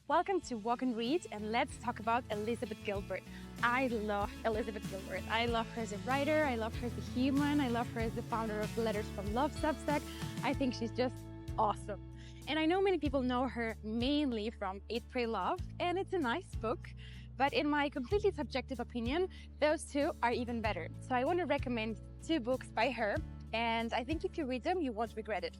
Welcome to Walk and Read, and let's talk about Elizabeth Gilbert. I love Elizabeth Gilbert. I love her as a writer, I love her as a human, I love her as the founder of Letters from Love Substack. I think she's just awesome. And I know many people know her mainly from Eat, Pray, Love, and it's a nice book. But in my completely subjective opinion, those two are even better. So I want to recommend two books by her, and I think if you read them, you won't regret it.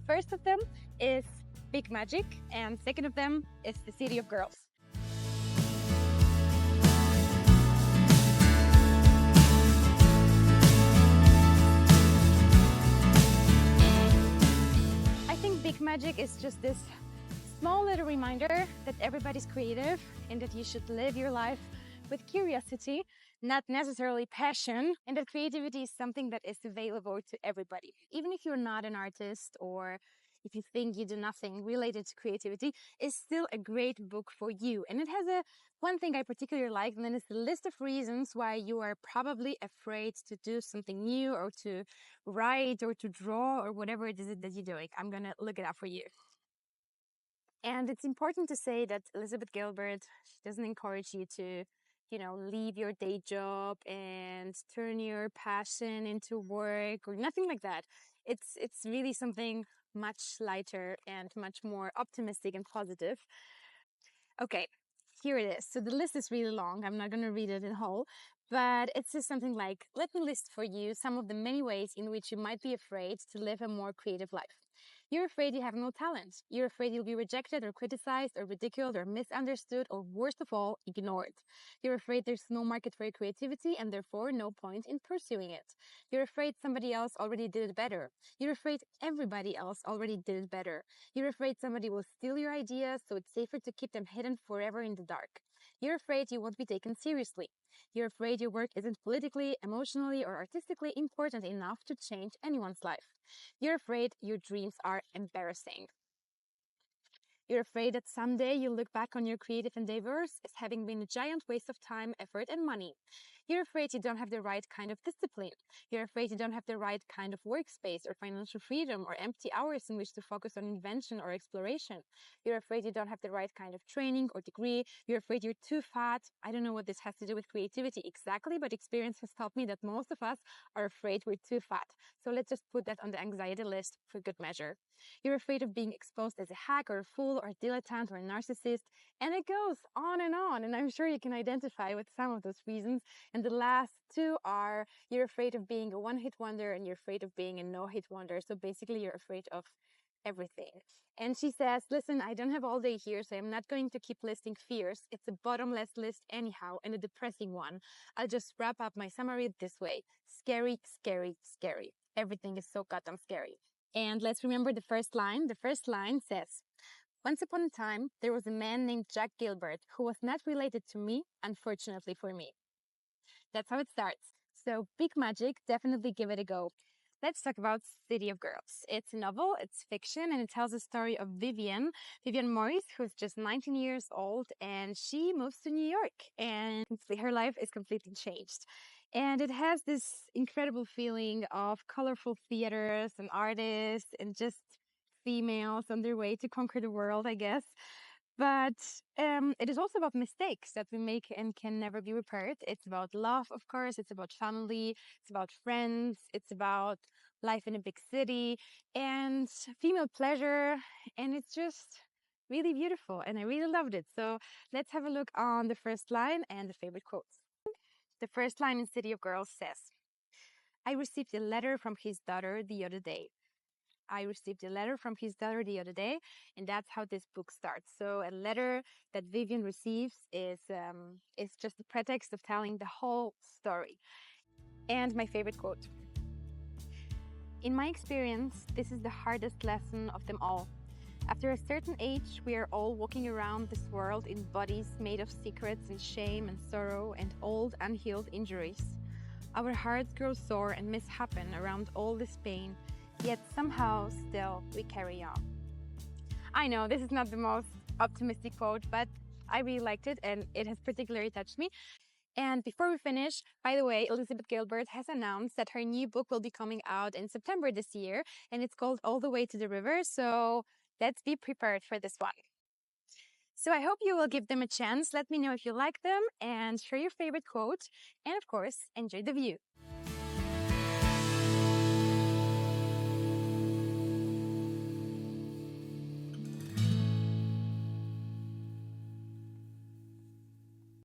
First of them is Big Magic, and second of them is The City of Girls. I think Big Magic is just this small little reminder that everybody's creative and that you should live your life with curiosity, not necessarily passion, and that creativity is something that is available to everybody. Even if you're not an artist or if you think you do nothing related to creativity, it's still a great book for you. And it has one thing I particularly like, and then it's a list of reasons why you are probably afraid to do something new or to write or to draw or whatever it is that you're doing. I'm gonna look it up for you. And it's important to say that Elizabeth Gilbert doesn't encourage you to, leave your day job and turn your passion into work or nothing like that. It's really something much lighter and much more optimistic and positive. Okay, here it is. So the list is really long. I'm not going to read it in whole, but it says something like, let me list for you some of the many ways in which you might be afraid to live a more creative life. You're afraid you have no talent. You're afraid you'll be rejected or criticized or ridiculed or misunderstood or worst of all, ignored. You're afraid there's no market for your creativity and therefore no point in pursuing it. You're afraid somebody else already did it better. You're afraid everybody else already did it better. You're afraid somebody will steal your ideas, so it's safer to keep them hidden forever in the dark. You're afraid you won't be taken seriously. You're afraid your work isn't politically, emotionally, or artistically important enough to change anyone's life. You're afraid your dreams are embarrassing. You're afraid that someday you'll look back on your creative endeavors as having been a giant waste of time, effort, and money. You're afraid you don't have the right kind of discipline. You're afraid you don't have the right kind of workspace or financial freedom or empty hours in which to focus on invention or exploration. You're afraid you don't have the right kind of training or degree. You're afraid you're too fat. I don't know what this has to do with creativity exactly, but experience has taught me that most of us are afraid we're too fat. So let's just put that on the anxiety list for good measure. You're afraid of being exposed as a hack or a fool or a dilettante or a narcissist. And it goes on. And I'm sure you can identify with some of those reasons. And the last two are you're afraid of being a one-hit wonder and you're afraid of being a no-hit wonder. So basically, you're afraid of everything. And she says, listen, I don't have all day here, so I'm not going to keep listing fears. It's a bottomless list anyhow, and a depressing one. I'll just wrap up my summary this way. Scary, scary, scary. Everything is so goddamn scary. And let's remember the first line. The first line says, once upon a time, there was a man named Jack Gilbert who was not related to me, unfortunately for me. That's how it starts. So Big Magic, definitely give it a go. Let's talk about City of Girls. It's a novel, it's fiction, and it tells the story of Vivian Morris, who's just 19 years old, and she moves to New York, and her life is completely changed. And it has this incredible feeling of colorful theaters and artists and just females on their way to conquer the world, I guess. But it is also about mistakes that we make and can never be repaired. It's about love, of course. It's about family. It's about friends. It's about life in a big city and female pleasure. And it's just really beautiful. And I really loved it. So let's have a look on the first line and the favorite quotes. The first line in City of Girls says, I received a letter from his daughter the other day. I received a letter from his daughter the other day, and that's how this book starts. So a letter that Vivian receives is just the pretext of telling the whole story. And my favorite quote. In my experience, this is the hardest lesson of them all. After a certain age, we are all walking around this world in bodies made of secrets and shame and sorrow and old unhealed injuries. Our hearts grow sore and mishappen around all this pain, yet somehow still we carry on. I know this is not the most optimistic quote, but I really liked it and it has particularly touched me. And before we finish, by the way, Elizabeth Gilbert has announced that her new book will be coming out in September this year, and it's called All the Way to the River. So let's be prepared for this one. So I hope you will give them a chance. Let me know if you like them and share your favorite quote. And of course, enjoy the view.